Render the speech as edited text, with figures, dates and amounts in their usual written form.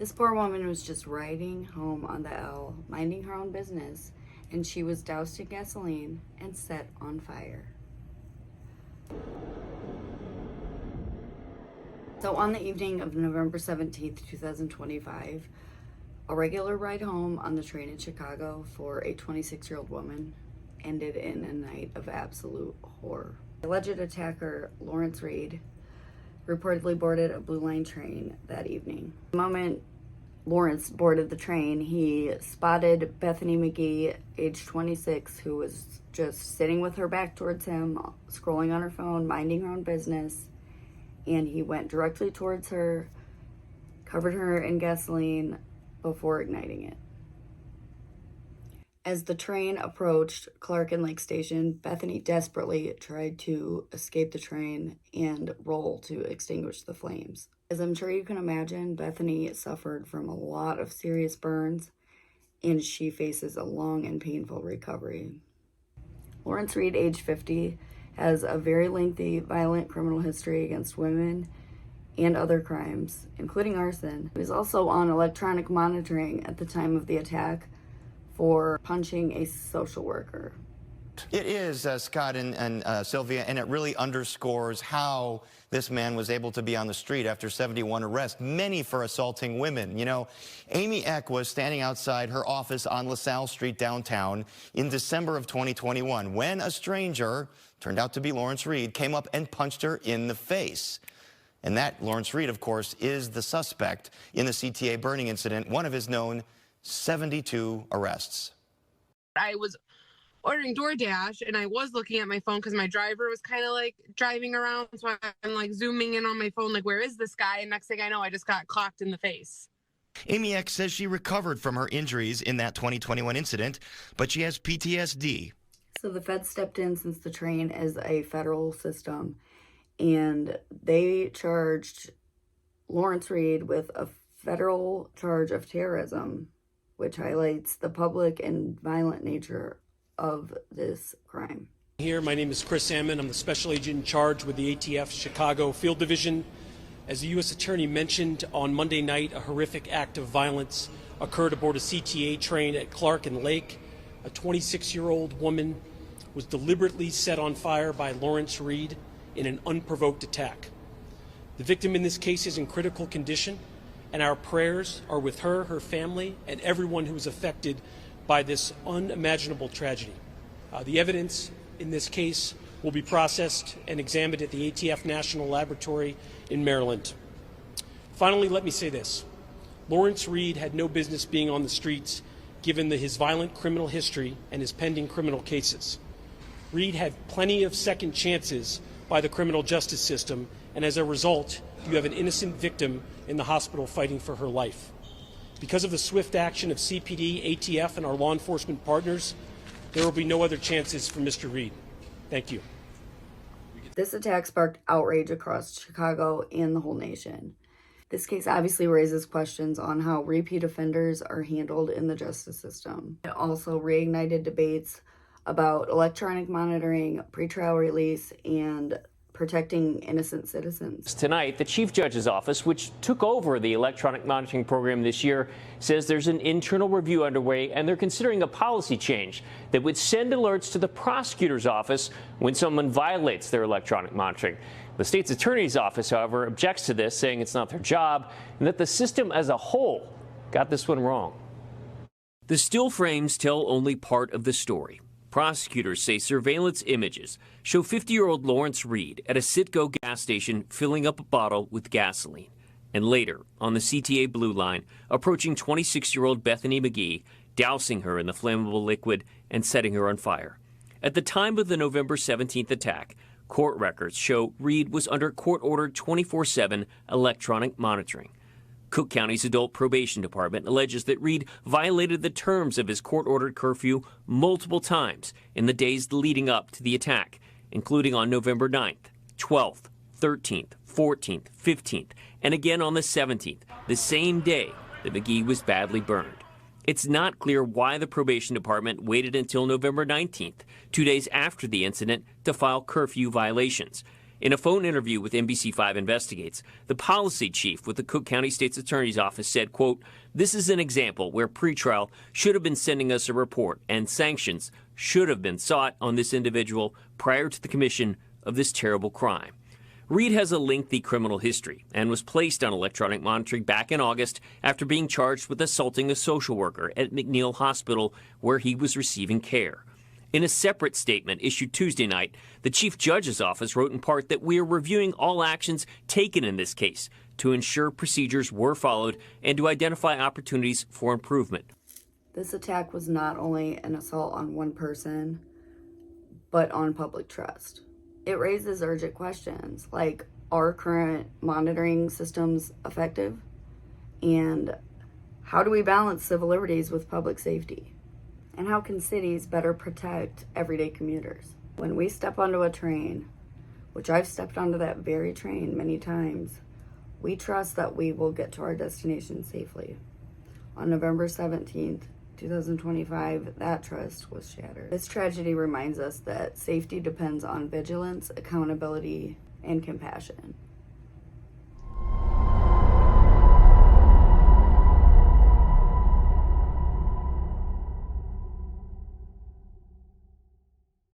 This poor woman was just riding home on the L, minding her own business, and she was doused in gasoline and set on fire. So on the evening of November 17th, 2025, a regular ride home on the train in Chicago for a 26-year-old woman ended in a night of absolute horror. The alleged attacker, Lawrence Reed, reportedly boarded a Blue Line train that evening. The moment Lawrence boarded the train, he spotted Bethany MaGee, age 26, who was just sitting with her back towards him, scrolling on her phone, minding her own business, and he went directly towards her, covered her in gasoline before igniting it. As the train approached Clark and Lake Station, Bethany desperately tried to escape the train and roll to extinguish the flames. As I'm sure you can imagine, Bethany suffered from a lot of serious burns, and she faces a long and painful recovery. Lawrence Reed, age 50, has a very lengthy violent criminal history against women and other crimes, including arson. He was also on electronic monitoring at the time of the attack for punching a social worker. It is, Scott and Sylvia, and it really underscores how this man was able to be on the street after 71 arrests, many for assaulting women. You know, Amy Eck was standing outside her office on LaSalle Street downtown in December of 2021 when a stranger, turned out to be Lawrence Reed, came up and punched her in the face. And that Lawrence Reed, of course, is the suspect in the CTA burning incident, one of his known 72 arrests. I was ordering DoorDash and I was looking at my phone because my driver was kind of like driving around. So I'm like zooming in on my phone, like, where is this guy? And next thing I know, I just got clocked in the face. Amy Eck says she recovered from her injuries in that 2021 incident, but she has PTSD. So the feds stepped in since the train is a federal system, and they charged Lawrence Reed with a federal charge of terrorism, which highlights the public and violent nature of this crime. Here, my name is Chris Salmon. I'm the special agent in charge with the ATF Chicago Field Division. As the U.S. Attorney mentioned, on Monday night, a horrific act of violence occurred aboard a CTA train at Clark and Lake. A 26-year-old woman was deliberately set on fire by Lawrence Reed in an unprovoked attack. The victim in this case is in critical condition, and our prayers are with her, her family, and everyone who was affected by this unimaginable tragedy. The evidence in this case will be processed and examined at the ATF National Laboratory in Maryland. Finally, let me say this. Lawrence Reed had no business being on the streets given his violent criminal history and his pending criminal cases. Reed had plenty of second chances by the criminal justice system, and as a result, you have an innocent victim in the hospital fighting for her life. Because of the swift action of CPD, ATF, and our law enforcement partners, there will be no other chances for Mr. Reed. Thank you. This attack sparked outrage across Chicago and the whole nation. This case obviously raises questions on how repeat offenders are handled in the justice system. It also reignited debates about electronic monitoring, pretrial release, and protecting innocent citizens. Tonight, the Chief Judge's Office, which took over the electronic monitoring program this year, says there's an internal review underway, and they're considering a policy change that would send alerts to the prosecutor's office when someone violates their electronic monitoring. The state's attorney's office, however, objects to this, saying it's not their job and that the system as a whole got this one wrong. The still frames tell only part of the story. Prosecutors say surveillance images show 50-year-old Lawrence Reed at a Citgo gas station filling up a bottle with gasoline. And later, on the CTA Blue Line, approaching 26-year-old Bethany MaGee, dousing her in the flammable liquid and setting her on fire. At the time of the November 17th attack, court records show Reed was under court-ordered 24/7 electronic monitoring. Cook County's Adult Probation Department alleges that Reed violated the terms of his court-ordered curfew multiple times in the days leading up to the attack, including on November 9th, 12th, 13th, 14th, 15th, and again on the 17th, the same day that MaGee was badly burned. It's not clear why the probation department waited until November 19th, 2 days after the incident, to file curfew violations. In a phone interview with NBC5 Investigates, the policy chief with the Cook County State's Attorney's Office said, quote, "This is an example where pretrial should have been sending us a report and sanctions should have been sought on this individual prior to the commission of this terrible crime." Reed has a lengthy criminal history and was placed on electronic monitoring back in August after being charged with assaulting a social worker at McNeil Hospital where he was receiving care. In a separate statement issued Tuesday night, the Chief Judge's Office wrote in part that we are reviewing all actions taken in this case to ensure procedures were followed and to identify opportunities for improvement. This attack was not only an assault on one person, but on public trust. It raises urgent questions like, are current monitoring systems effective? And how do we balance civil liberties with public safety? And how can cities better protect everyday commuters? When we step onto a train, which I've stepped onto that very train many times, we trust that we will get to our destination safely. On November 17th, 2025, that trust was shattered. This tragedy reminds us that safety depends on vigilance, accountability, and compassion.